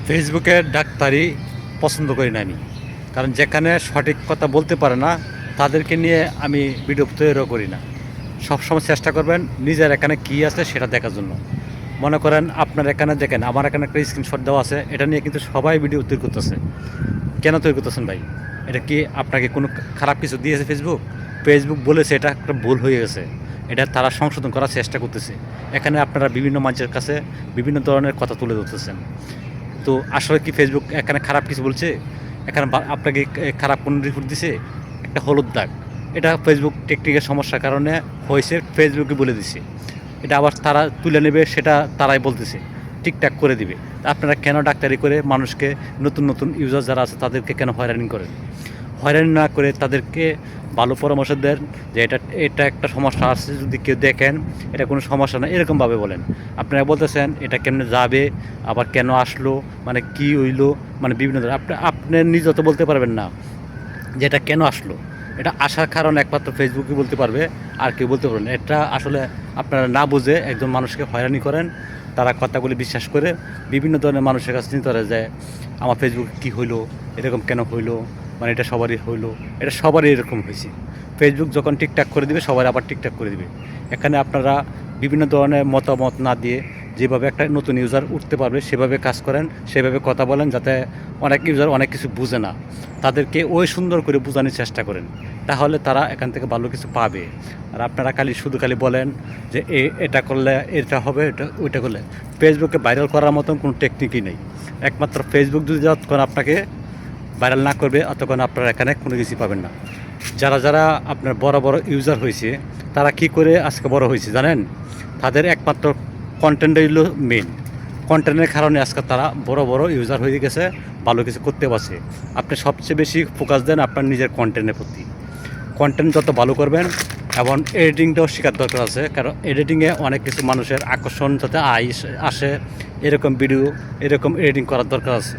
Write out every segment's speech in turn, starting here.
ফেসবুকে ডাক্তারি পছন্দ করি না আমি, কারণ যেখানে সঠিক কথা বলতে পারে না তাদেরকে নিয়ে আমি ভিডিও তৈরিও করি না। সবসময় চেষ্টা করবেন নিজের এখানে কী আছে সেটা দেখার জন্য। মনে করেন আপনার এখানে দেখেন, আমার এখানে একটা স্ক্রিনশট দেওয়া আছে, এটা নিয়ে কিন্তু সবাই ভিডিও তৈরি করতেছে। কেন তৈরি করতেছেন ভাই? এটা কি আপনাকে কোনো খারাপ কিছু দিয়েছে ফেসবুক? ফেসবুক বলেছে এটা একটা ভুল হয়ে গেছে, এটা তারা সংশোধন করার চেষ্টা করতেছে। এখানে আপনারা বিভিন্ন মানুষের কাছে বিভিন্ন ধরনের কথা তুলে ধরতেছেন। তো আসলে কি ফেসবুক এখানে খারাপ কিছু বলছে? এখানে আপনাকে খারাপ কোনো রিপোর্ট দিছে? একটা হলুদ দাগ, এটা ফেসবুক টেকনিকের সমস্যার কারণে হয়েছে, ফেসবুকে বলে দিছে। এটা আবার তারা তুলে নেবে, সেটা তারাই বলতেছে ঠিকঠাক করে দিবে। আপনারা কেন ডাক্তারি করে মানুষকে, নতুন নতুন ইউজার যারা আছে তাদেরকে কেন হয়রানি করেন? হয়রানি না করে তাদেরকে ভালো পরামর্শ দেন যে এটা এটা একটা সমস্যা আছে, যদি কেউ দেখেন এটা কোনো সমস্যা না, এরকমভাবে বলেন। আপনারা বলতেছেন এটা কেমনে যাবে, আবার কেন আসলো, মানে কি হইলো, মানে বিভিন্ন ধরনের আপনি নিজে তো বলতে পারবেন না যে এটা কেন আসলো। এটা আসার কারণ একমাত্র ফেসবুকে বলতে পারবে, আর কেউ বলতে পারবেন। এটা আসলে আপনারা না বুঝে একজন মানুষকে হয়রানি করেন, তারা কথাগুলি বিশ্বাস করে বিভিন্ন ধরনের মানুষের কাছে চিন্তা করে যে আমার ফেসবুকে কী হইলো, এরকম কেন হইলো, মানে এটা সবারই হইলো, এটা সবারই এরকম হয়েছে। ফেসবুক যখন ঠিকঠাক করে দিবে সবাই আবার ঠিকঠাক করে দিবে। এখানে আপনারা বিভিন্ন ধরনের মতামত না দিয়ে যেভাবে একটা নতুন ইউজার উঠতে পারবে সেভাবে কাজ করেন, সেভাবে কথা বলেন, যাতে অনেক ইউজার অনেক কিছু বুঝে না, তাদেরকে ওই সুন্দর করে বোঝানোর চেষ্টা করেন, তাহলে তারা এখান থেকে ভালো কিছু পাবে। আর আপনারা শুধু বলেন যে এটা করলে এটা হবে, এটা ওইটা করলে। ফেসবুকে ভাইরাল করার মতন কোনো টেকনিকই নেই। একমাত্র ফেসবুক যদি যতক্ষণ আপনাকে ভাইরাল না করবে ততক্ষণ আপনারা এখানে কোনো কিছু পাবেন না। যারা যারা আপনার বড় বড় ইউজার হয়েছে তারা কি করে আজকে বড় হয়েছে জানেন? তাদের একমাত্র কন্টেন্টই হলো মেন। কন্টেন্টের কারণে আজকে তারা বড় বড় ইউজার হয়ে গেছে, ভালো কিছু করতে পারছে। আপনি সবচেয়ে বেশি ফোকাস দেন আপনার নিজের কন্টেন্টের প্রতি। কন্টেন্ট যত ভালো করবেন, এবং এডিটিংটাও শেখার দরকার আছে, কারণ এডিটিংয়ে অনেক কিছু মানুষের আকর্ষণ যাতে আসে, এরকম ভিডিও, এরকম এডিটিং করার দরকার আছে।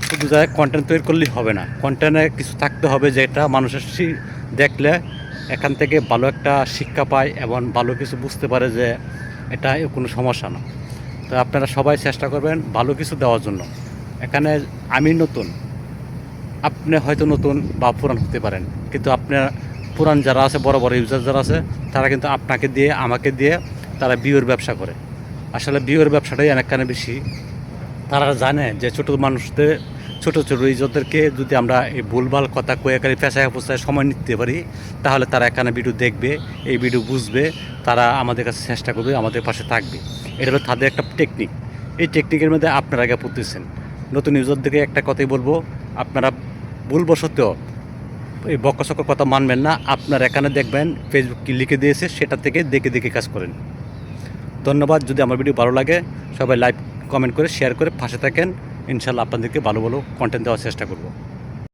শুধু যায় কন্টেন্ট তৈরি করলেই হবে না, কন্টেন্টে কিছু থাকতে হবে যেটা মানুষের দেখলে এখান থেকে ভালো একটা শিক্ষা পায় এবং ভালো কিছু বুঝতে পারে যে এটা কোনো সমস্যা না। তো আপনারা সবাই চেষ্টা করবেন ভালো কিছু দেওয়ার জন্য। এখানে আমি নতুন, আপনি হয়তো নতুন বা পুরান হতে পারেন, কিন্তু আপনার পুরান যারা আছে, বড় বড় ইউজার যারা আছে, তারা কিন্তু আপনাকে দিয়ে, আমাকে দিয়ে তারা ভিউর ব্যবসা করে। আসলে ভিউর ব্যবসাটাই অনেকখানে বেশি। তারা জানে যে ছোটো মানুষদের, ছোটো ছোটো ইউজারদেরকে যদি আমরা এই ভুলভাল কথা কয়েকারি পেঁচায় পোষায় সময় নিতে পারি, তাহলে তারা এখানে ভিডিও দেখবে, এই ভিডিও বুঝবে, তারা আমাদের কাছে চেষ্টা করবে, আমাদের পাশে থাকবে। এটা হলো তাদের একটা টেকনিক। এই টেকনিকের মধ্যে আপনারা আগে পড়তেছেন। নতুন ইউজারদেরকে একটা কথাই বলবো, আপনারা ভুলবশত এই বকাচকা কথা মানবেন না। আপনার এখানে দেখবেন ফেসবুক কী লিখে দিয়েছে, সেটা থেকে দেখে দেখে কাজ করেন। ধন্যবাদ। যদি আমার ভিডিও ভালো লাগে সবাই লাইক, কমেন্ট করে, শেয়ার করে পাশে থাকেন। ইনশাল্লাহ আপনাদেরকে ভালো ভালো কন্টেন্ট দেওয়ার চেষ্টা করব।